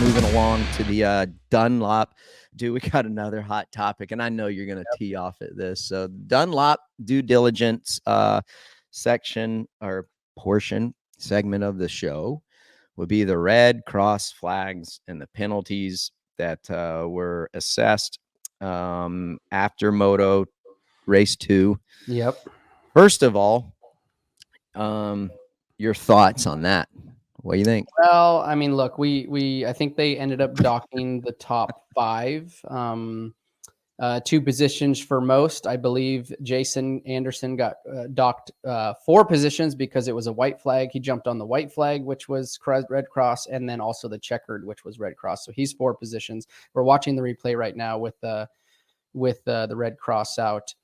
moving along to the Dunlop. Dude, we got another hot topic, and I know you're going to tee off at this. So Dunlop due diligence section or segment of the show would be the red cross flags and the penalties that were assessed after Moto Race 2. Yep. First of all, your thoughts on that? What do you think? Well, I mean, look, I think they ended up docking the top 5. 2 positions for most. I believe Jason Anderson got docked 4 positions because it was a white flag. He jumped on the white flag, which was red cross, and then also the checkered, which was red cross. So he's 4 positions. We're watching the replay right now with the red cross out.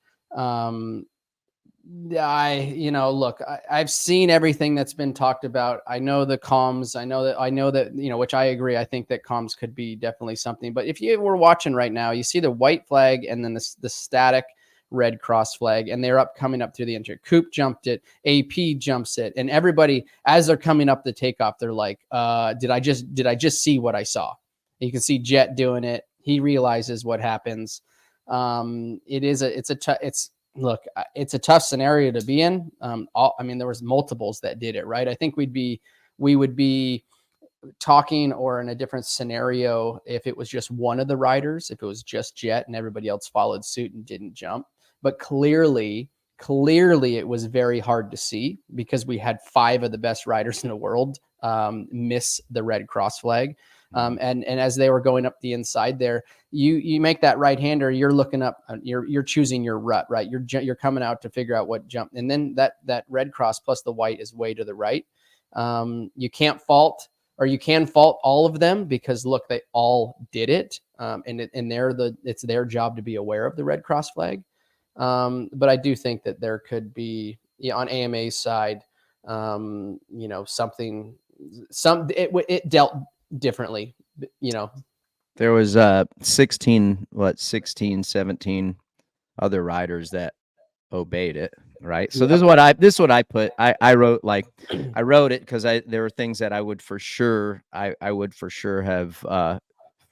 I've seen everything that's been talked about. I know the comms. I know that, which I agree. I think that comms could be definitely something. But if you were watching right now, you see the white flag and then the static red cross flag, and they're coming up through the entry. Coop jumped it. AP jumps it, and everybody, as they're coming up the takeoff, they're like, "Did I just see what I saw?" And you can see Jet doing it. He realizes what happens. Look, it's a tough scenario to be in. There was multiples that did it, right? I think we would be talking or in a different scenario if it was just one of the riders, if it was just Jet and everybody else followed suit and didn't jump. But clearly it was very hard to see because we had 5 of the best riders in the world miss the red cross flag. And as they were going up the inside there, you make that right hander, you're looking up, you're choosing your rut, right? You're coming out to figure out what jump. And then that red cross plus the white is way to the right. You can't fault, or you can fault all of them because look, they all did it. It's their job to be aware of the red cross flag. But I do think that there could be, on AMA's side, it dealt differently. There was 17 other riders that obeyed it, right? So this is what I put. I wrote it because there were things that I would for sure have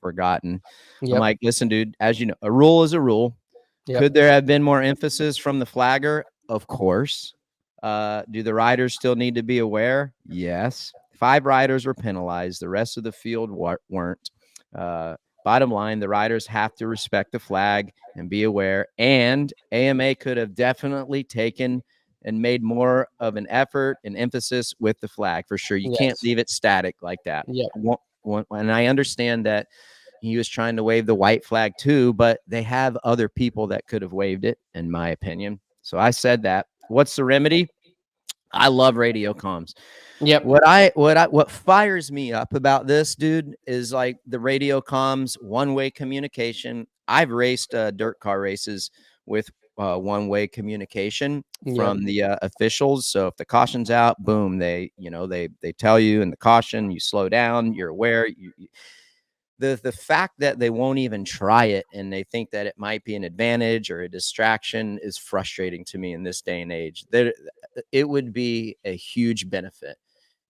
forgotten. Yep. I'm like, listen, dude, as you know, a rule is a rule. Yep. Could there have been more emphasis from the flagger? Of course. Do the riders still need to be aware? Yes. 5 riders were penalized. The rest of the field weren't. Bottom line, the riders have to respect the flag and be aware. And AMA could have definitely taken and made more of an effort and emphasis with the flag for sure. You can't leave it static like that. Yep. And I understand that he was trying to wave the white flag too, but they have other people that could have waved it, in my opinion. So I said that. What's the remedy? I love radio comms. Yep. What fires me up about this, dude, is like the radio comms, one-way communication. I've raced dirt car races with one-way communication from the officials. So if the caution's out, boom, they tell you in the caution, you slow down, you're aware. The fact that they won't even try it and they think that it might be an advantage or a distraction is frustrating to me in this day and age. That it would be a huge benefit,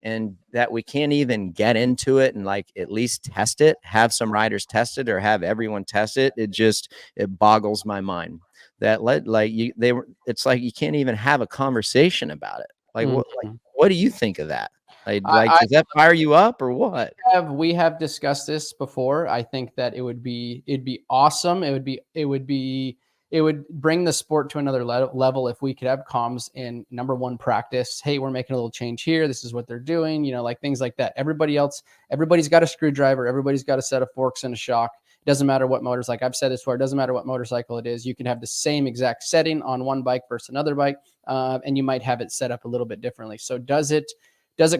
and that we can't even get into it and like at least test it, have some riders test it or have everyone test it. It boggles my mind that it's like you can't even have a conversation about it. Like, what do you think of that? Does that fire you up or what? We have discussed this before. I think that it'd be awesome. It would bring the sport to another level if we could have comms in number 1 practice. Hey, we're making a little change here. This is what they're doing. Like things like that. Everybody's got a screwdriver. Everybody's got a set of forks and a shock. It doesn't matter what motors. Like I've said this before, it doesn't matter what motorcycle it is. You can have the same exact setting on one bike versus another bike, and you might have it set up a little bit differently. So does it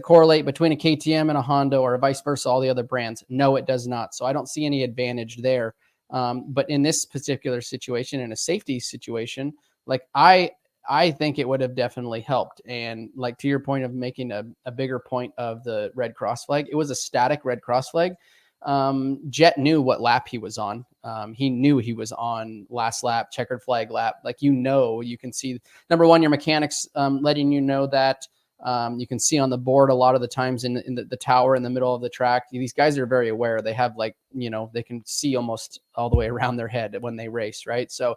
correlate between a KTM and a Honda or vice versa, all the other brands? No, it does not. So I don't see any advantage there. But in this particular situation, in a safety situation, like I think it would have definitely helped. And like to your point of making a bigger point of the red cross flag, it was a static red cross flag. Jet knew what lap he was on. He knew he was on last lap, checkered flag lap. Like, you can see, number 1, your mechanics letting you know that. You can see on the board a lot of the times in the tower in the middle of the track. These guys are very aware. They have like, they can see almost all the way around their head when they race, right? So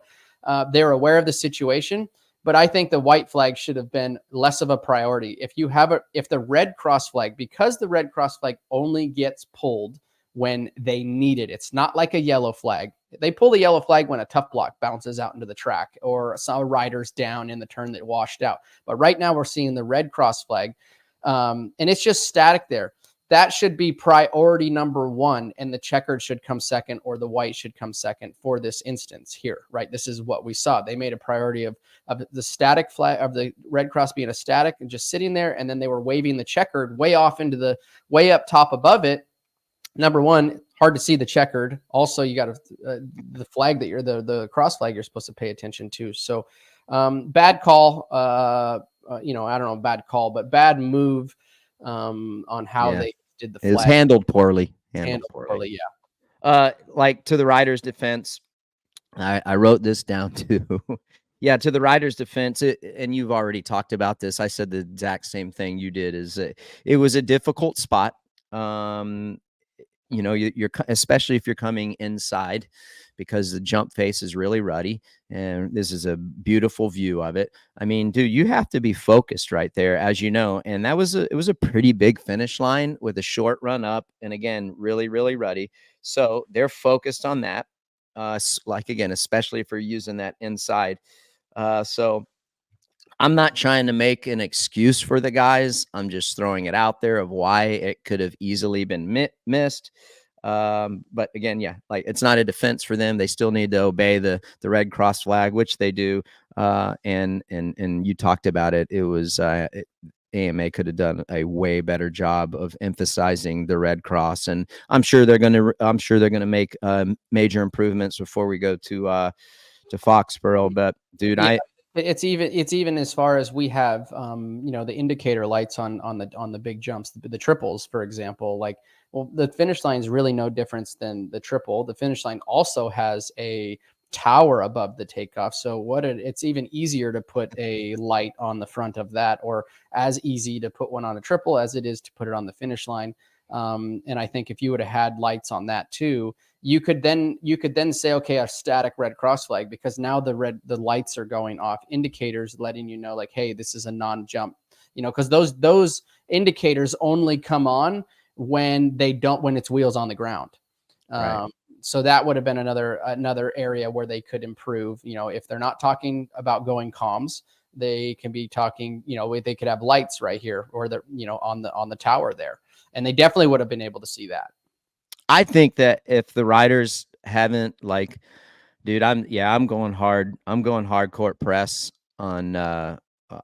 they're aware of the situation. But I think the white flag should have been less of a priority. If the red cross flag, because the red cross flag only gets pulled when they need it. It's not like a yellow flag. They pull the yellow flag when a tough block bounces out into the track or some riders down in the turn that washed out. But right now we're seeing the red cross flag, and it's just static there. That should be priority number one, and the checkered should come second, or the white should come second for this instance here, right? This is what we saw. They made a priority of the static flag, of the red cross being a static and just sitting there, and then they were waving the checkered way off into the way up top above it. Number one, hard to see the checkered. Also, you got the flag that the cross flag you're supposed to pay attention to. So bad call. I don't know, bad call, but bad move on how they did the flag. It was handled poorly. Handled poorly, yeah. Like, to the rider's defense, I wrote this down too. Yeah, to the rider's defense, and you've already talked about this. I said the exact same thing you did. It was a difficult spot. You're especially if you're coming inside, because the jump face is really ruddy, and this is a beautiful view of it. I mean, dude, you have to be focused right there, as you know. And it was a pretty big finish line with a short run up, and again, really, really ruddy. So they're focused on that. Like, again, especially if you're using that inside. So I'm not trying to make an excuse for the guys. I'm just throwing it out there of why it could have easily been missed. But again, yeah, like, it's not a defense for them. They still need to obey the red cross flag, which they do. And you talked about it. It was AMA could have done a way better job of emphasizing the red cross, and I'm sure they're going to make major improvements before we go to Foxborough. But dude, yeah. It's even as far as we have, the indicator lights on the big jumps, the triples, for example. Like, well, the finish line is really no difference than the triple. The finish line also has a tower above the takeoff, so it's even easier to put a light on the front of that, or as easy to put one on a triple as it is to put it on the finish line. And I think if you would have had lights on that too, you could then say, okay, a static red cross flag, because now the lights are going off, indicators letting you know, like, hey, this is a non-jump, because those indicators only come on when it's wheels on the ground. Right. So that would have been another area where they could improve. If they're not talking about going comms, they can be talking, they could have lights right here, or on the tower there. And they definitely would have been able to see that. I think that if the riders haven't, like, dude, I'm going hard. I'm going hardcore press on the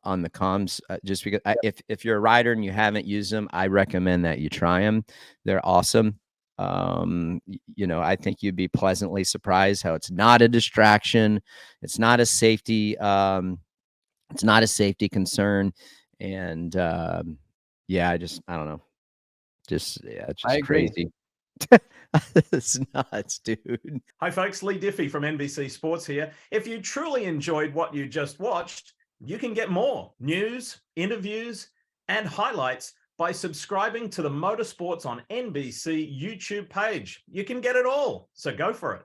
comms, just because if you're a rider and you haven't used them, I recommend that you try them. They're awesome. I think you'd be pleasantly surprised how it's not a distraction. It's not a safety. It's not a safety concern. And I don't know. It's just crazy. It's nuts, dude. Hi, folks. Lee Diffie from NBC Sports here. If you truly enjoyed what you just watched, you can get more news, interviews, and highlights by subscribing to the Motorsports on NBC YouTube page. You can get it all, so go for it.